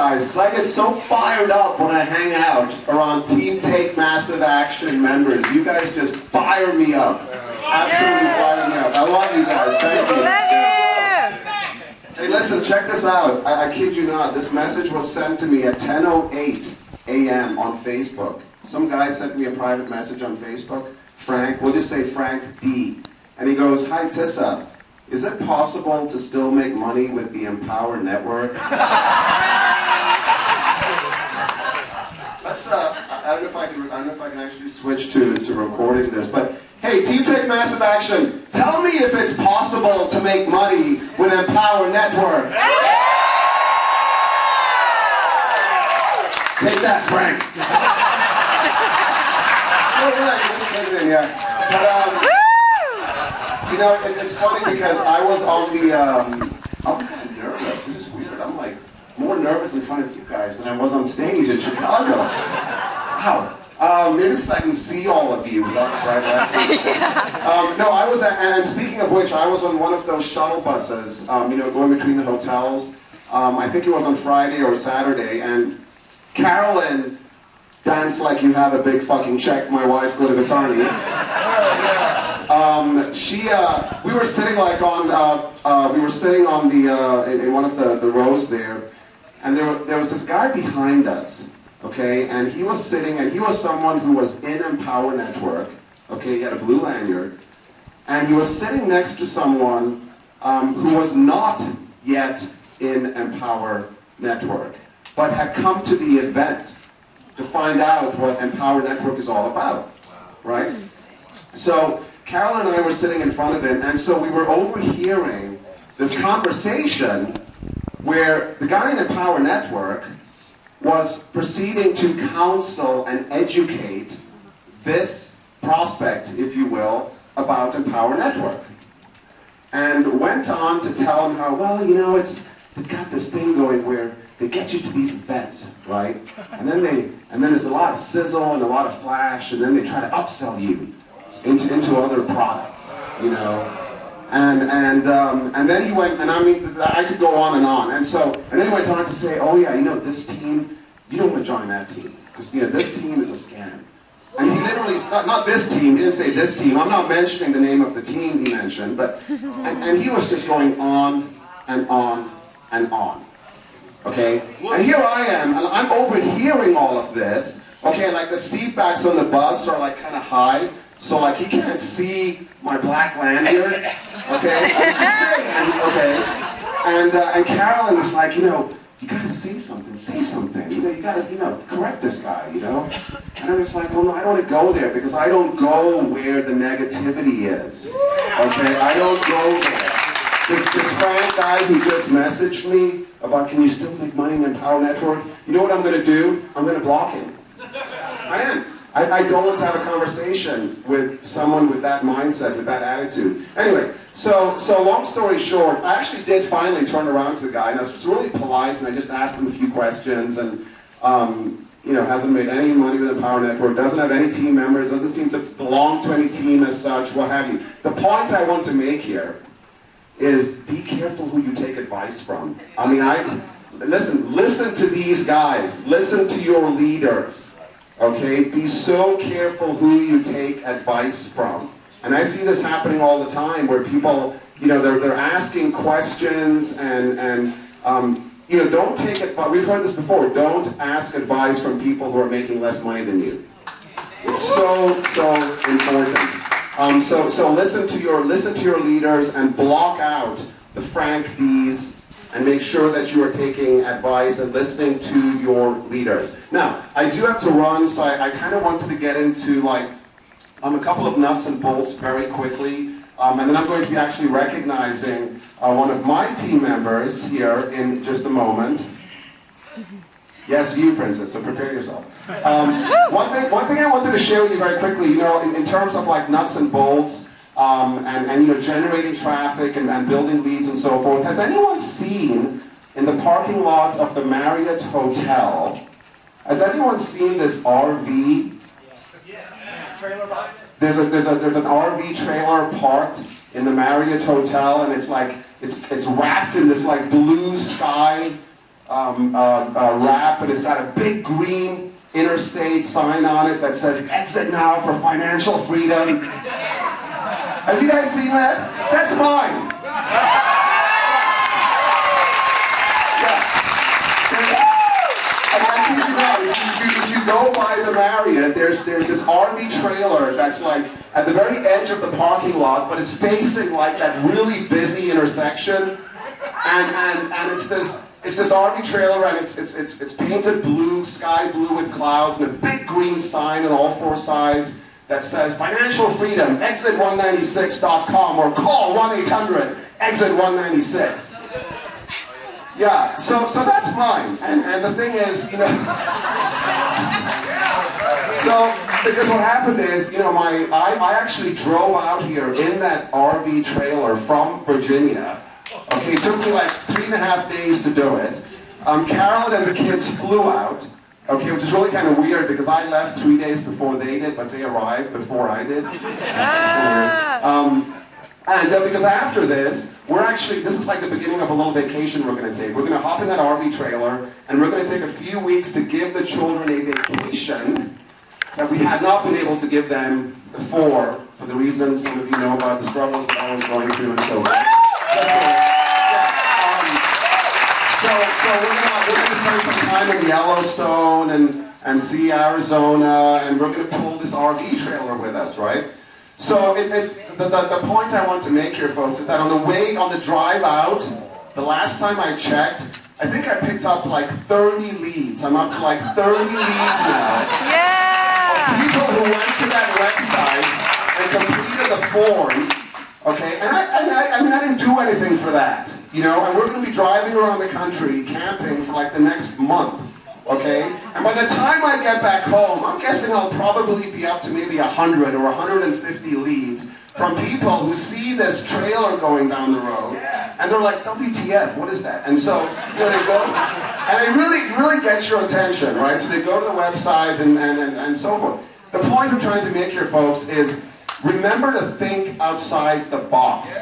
guys, because I get so fired up when I hang out around Team Take Massive Action members. You guys just fire me up. Absolutely fire me up. I love you guys. Thank you. Hey, listen, check this out. I kid you not. This message was sent to me at 10:08 a.m. on Facebook. Some guy sent me a private message on Facebook. Frank, we'll just say Frank D. And he goes, "Hi Tissa, is it possible to still make money with the Empower Network?" That's I don't know if I can actually switch to recording this, but hey, Team Take Massive Action, tell me if it's possible to make money with Empower Network. Take that, Frank. But, you know, it's funny because I was on the, I'm kind of nervous. This is weird. I'm like more nervous in front of you guys than I was on stage in Chicago. Wow. Maybe so I can see all of you. No, I was, and speaking of which, I was on one of those shuttle buses, you know, going between the hotels. I think it was on Friday or Saturday, and Carolyn, dance like you have a big fucking check, my wife, go to the attorney. We were sitting like on, in one of the rows there, and there was this guy behind us, okay, and he was sitting, and he was someone who was in Empower Network, okay, he had a blue lanyard, and he was sitting next to someone who was not yet in Empower Network, but had come to the event to find out what Empower Network is all about, right? So Carol and I were sitting in front of him, and so we were overhearing this conversation where the guy in Empower Network was proceeding to counsel and educate this prospect, if you will, about Empower Network. And went on to tell him how, well, you know, they've got this thing going where they get you to these events, right? And then there's a lot of sizzle and a lot of flash, and then they try to upsell you into other products, you know. And then he went, and I mean, I could go on, and then he went on to say, oh yeah, you know, this team, you don't want to join that team, because you know, this team is a scam. And he literally, not this team, he didn't say this team, I'm not mentioning the name of the team he mentioned, but, and he was just going on and on and on. Okay, and here I am, and I'm overhearing all of this. Okay, like the seat backs on the bus are like kind of high, so like he can't see my black lanyard. Okay, I'm just saying. Okay, and Carolyn is like, you know, you gotta say something. You know, you gotta, you know, correct this guy. You know, and I'm just like, well, no, I don't want to go there because I don't go where the negativity is. Okay, I don't go there. This Frank guy who just messaged me about, can you still make money in Empower Network? You know what I'm going to do? I'm going to block him. I am. I don't want to have a conversation with someone with that mindset, with that attitude. Anyway, so long story short, I actually did finally turn around to the guy, and I was really polite, and I just asked him a few questions, and you know, hasn't made any money with Empower Network, doesn't have any team members, doesn't seem to belong to any team as such, what have you. The point I want to make here is be careful who you take advice from. I mean, listen to these guys, listen to your leaders, okay? Be so careful who you take advice from. And I see this happening all the time where people, you know, they're asking questions and you know, don't take it, but we've heard this before, don't ask advice from people who are making less money than you. It's so important. So listen to your leaders and block out the Frank D's and make sure that you are taking advice and listening to your leaders. Now, I do have to run, so I kind of wanted to get into like a couple of nuts and bolts very quickly, and then I'm going to be actually recognizing one of my team members here in just a moment. Yes, you, Princess, so prepare yourself. One thing I wanted to share with you very quickly, you know, in terms of like nuts and bolts, and you know, generating traffic and building leads and so forth. Has anyone seen in the parking lot of the Marriott Hotel, has anyone seen this RV? Trailer park? There's an RV trailer parked in the Marriott Hotel, and it's like it's wrapped in this like blue sky wrap, and it's got a big green interstate sign on it that says "Exit now for financial freedom." Have you guys seen that? That's mine. If you go by the Marriott, there's this RV trailer that's like at the very edge of the parking lot, but it's facing like that really busy intersection, and it's this RV trailer, and it's painted blue, sky blue with clouds, and a big green sign on all four sides that says "Financial Freedom, exit196.com," or call 1-800-EXIT196. Yeah, so that's mine, and the thing is, you know, so, because what happened is, you know, I actually drove out here in that RV trailer from Virginia. Okay, it took me like 3.5 days to do it. Carolyn and the kids flew out, okay, which is really kind of weird because I left 3 days before they did, but they arrived before I did. Because after this, this is like the beginning of a little vacation we're going to take. We're going to hop in that RV trailer, and we're going to take a few weeks to give the children a vacation that we had not been able to give them before, for the reasons some of you know about the struggles that I was going through and so on. So we're going to spend some time in Yellowstone and see Arizona, and we're going to pull this RV trailer with us, right? So it's the point I want to make here, folks, is that on the drive out, the last time I checked, I think I picked up like 30 leads. I'm up to like 30 leads now. Yeah! Of people who went to that website and completed the form, okay? And I mean, I didn't do anything for that, you know? And we're going to be driving around the country, camping for like the next month. Okay? And by the time I get back home, I'm guessing I'll probably be up to maybe 100 or 150 leads from people who see this trailer going down the road, and they're like, WTF, what is that? And so, you know, they go, and it really gets your attention, right? So they go to the website and so forth. The point I'm trying to make here, folks, is remember to think outside the box,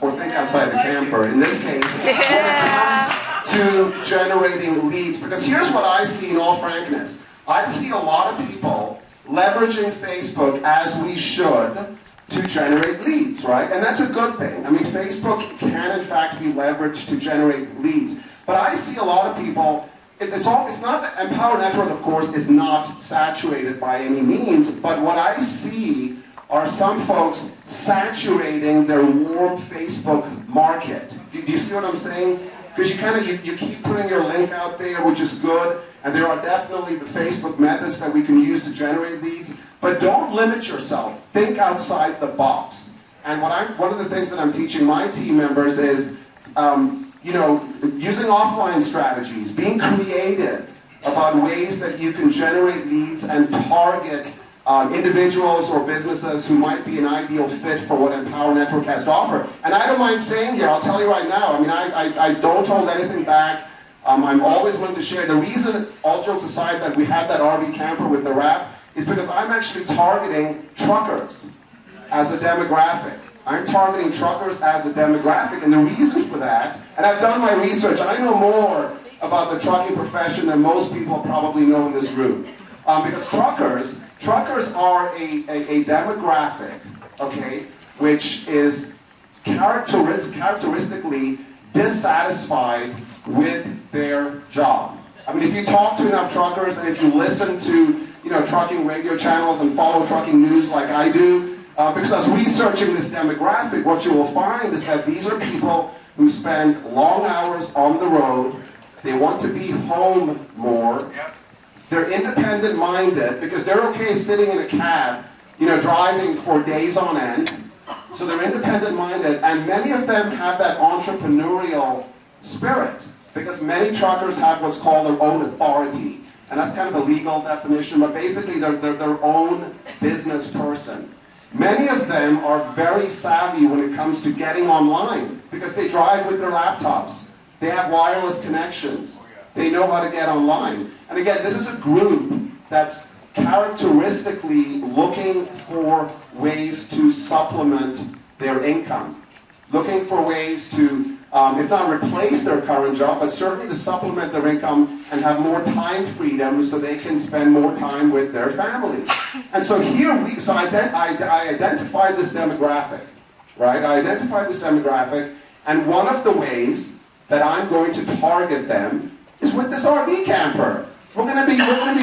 or think outside the camper, in this case, when it comes to generating leads. Because here's what I see in all frankness. I see a lot of people leveraging Facebook, as we should, to generate leads, right? And that's a good thing. I mean, Facebook can in fact be leveraged to generate leads. But I see a lot of people, it's not, Empower Network, of course, is not saturated by any means, but what I see are some folks saturating their warm Facebook market. Do you see what I'm saying? Because you keep putting your link out there, which is good, and there are definitely the Facebook methods that we can use to generate leads, but don't limit yourself. Think outside the box. And one of the things that I'm teaching my team members is, you know, using offline strategies, being creative about ways that you can generate leads and target individuals or businesses who might be an ideal fit for what Empower Network has to offer. And I don't mind saying here, I'll tell you right now, I mean, I don't hold anything back. I'm always willing to share. The reason, all jokes aside, that we had that RV camper with the wrap is because I'm actually targeting truckers as a demographic. I'm targeting truckers as a demographic, and the reason for that, and I've done my research, I know more about the trucking profession than most people probably know in this room. Because truckers are a demographic, okay, which is characteristically dissatisfied with their job. I mean, if you talk to enough truckers and if you listen to, you know, trucking radio channels and follow trucking news like I do, because I was researching this demographic, what you will find is that these are people who spend long hours on the road. They want to be home more. Yep. They're independent-minded because they're okay sitting in a cab, you know, driving for days on end. So they're independent-minded, and many of them have that entrepreneurial spirit because many truckers have what's called their own authority. And that's kind of a legal definition, but basically they're their own business person. Many of them are very savvy when it comes to getting online because they drive with their laptops. They have wireless connections. They know how to get online. And again, this is a group that's characteristically looking for ways to supplement their income, looking for ways to if not replace their current job, but certainly to supplement their income and have more time freedom so they can spend more time with their families. And so here, I identified this demographic, right? I identified this demographic, and one of the ways that I'm going to target them is with this RV camper. We're going to be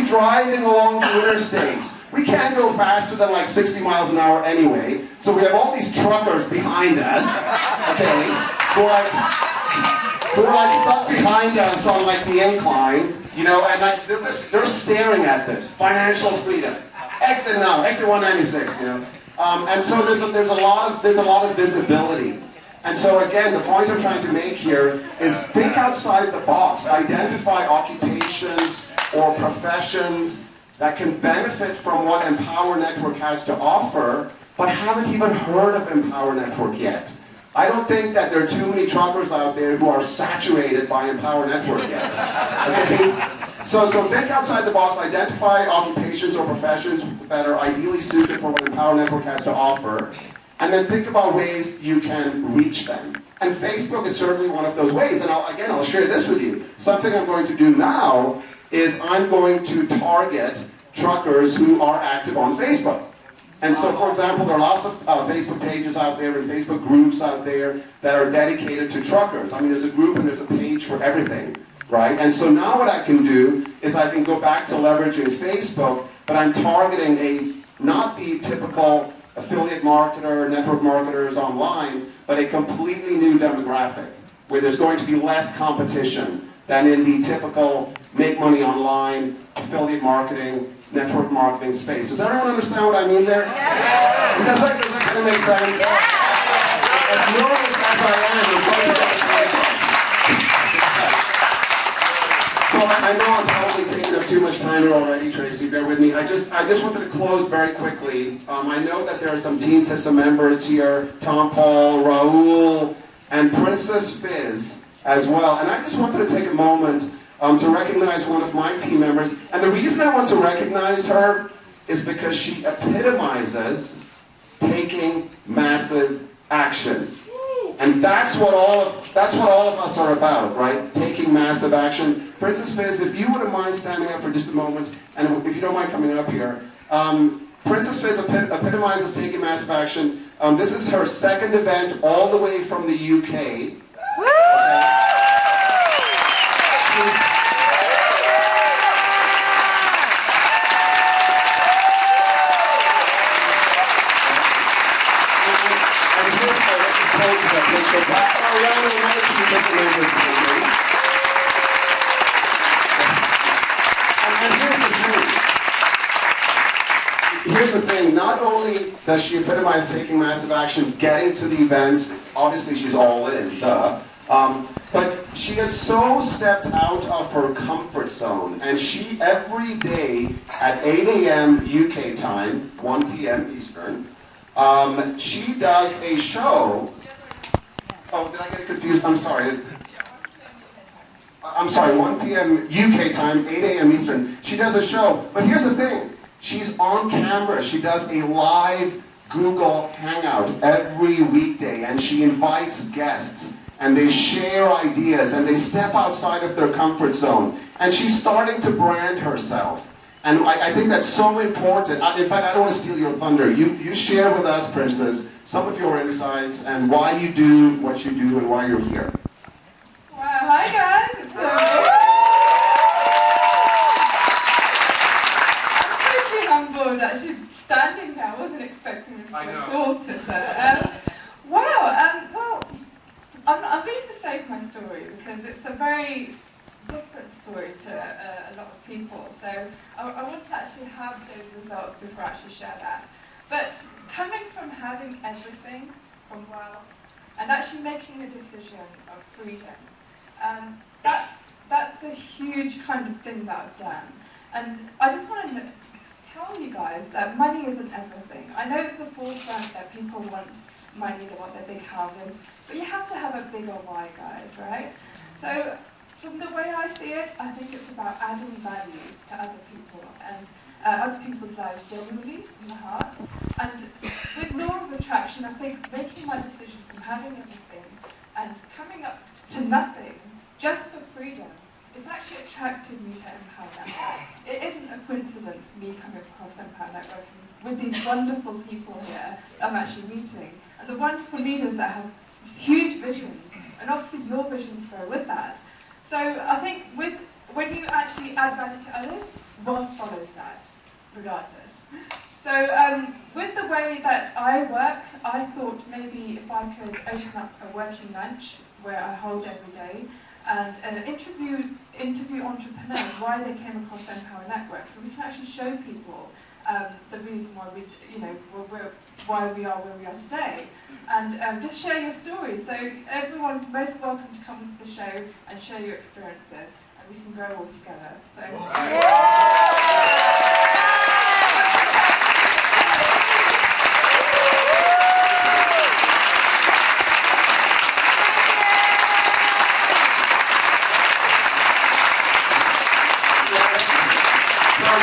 driving along the interstates. We can't go faster than like 60 miles an hour anyway, so we have all these truckers behind us, okay, who are like stuck behind us on like the incline, you know, and like, they're staring at this financial freedom. Exit now, exit 196, you know, and so there's a lot of visibility. And so again, the point I'm trying to make here is think outside the box. Identify occupations or professions that can benefit from what Empower Network has to offer, but haven't even heard of Empower Network yet. I don't think that there are too many truckers out there who are saturated by Empower Network yet. Okay? So think outside the box, identify occupations or professions that are ideally suited for what Empower Network has to offer, and then think about ways you can reach them. And Facebook is certainly one of those ways, and I'll share this with you. Something I'm going to do now is I'm going to target truckers who are active on Facebook. And so, for example, there are lots of Facebook pages out there and Facebook groups out there that are dedicated to truckers. I mean, there's a group and there's a page for everything, right? And so now what I can do is I can go back to leveraging Facebook, but I'm targeting not the typical affiliate marketer, network marketers online, but a completely new demographic where there's going to be less competition than in the typical make money online, affiliate marketing, network marketing space. Does everyone understand what I mean there? Yes. Does that kind of make sense? Yes. As nervous as I am, I'm trying to so I know I'm probably taking up too much time here already, Tracy, bear with me. I just wanted to close very quickly. I know that there are some Team Tissa members here, Tom Paul, Raul, and Princess Fizz as well. And I just wanted to take a moment to recognize one of my team members. And the reason I want to recognize her is because she epitomizes taking massive action. And that's what all of us are about, right? Taking massive action. Princess Fizz, if you wouldn't mind standing up for just a moment, and if you don't mind coming up here. Princess Fizz epitomizes taking massive action. This is her second event all the way from the UK. Okay. Here's the thing, not only does she epitomize taking massive action, getting to the events, obviously she's all in, duh, but she has so stepped out of her comfort zone, and she every day at 8 a.m. UK time, 1 p.m. Eastern, she does a show. Oh, did I get confused? I'm sorry. 1 p.m. UK time, 8 a.m. Eastern. She does a show, but here's the thing. She's on camera. She does a live Google Hangout every weekday, and she invites guests, and they share ideas, and they step outside of their comfort zone. And she's starting to brand herself. And I think that's so important. In fact, I don't want to steal your thunder. You share with us, Princess, some of your insights and why you do what you do and why you're here. Wow, hi guys. It's I'm pretty humbled actually standing here. I wasn't expecting this before Tissa. Wow, well, I'm going to save my story because it's a very different story to a lot of people. So I want to actually have those results before I actually share that. But coming from having everything from wealth and actually making a decision of freedom, that's a huge kind of thing that I've done. And I just want to tell you guys that money isn't everything. I know it's the forefront that people want money, they want their big houses, but you have to have a bigger why, guys, right? So from the way I see it, I think it's about adding value to other people and other people's lives genuinely, in the heart. And with law of attraction, I think making my decision from having everything and coming up to nothing just for freedom, it's actually attracted me to Empower Network. It isn't a coincidence me coming across Empower Network with these wonderful people here I'm actually meeting, and the wonderful leaders that have huge visions, and obviously your visions go with that. So I think when you actually add value to others, one follows that, regardless. So with the way that I work, I thought maybe if I could open up a working lunch where I hold every day and interview entrepreneurs why they came across Empower Network, so we can actually show people the reason why why we are where we are today, and just share your stories. So everyone's most welcome to come to the show and share your experiences, and we can grow all together.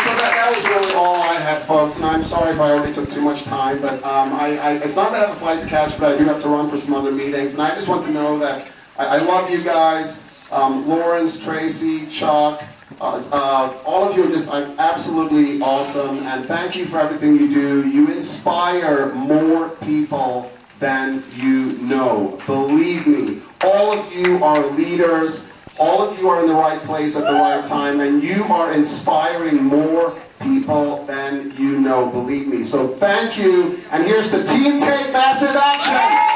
So that was really all I had, folks, and I'm sorry if I already took too much time, but it's not that I have a flight to catch, but I do have to run for some other meetings, and I just want to know that I love you guys, Lawrence, Tracy, Chuck, all of you are just absolutely awesome, and thank you for everything you do. You inspire more people than you know. Believe me, all of you are leaders. All of you are in the right place at the right time, and you are inspiring more people than you know, believe me. So thank you, and here's to Team Take Massive Action!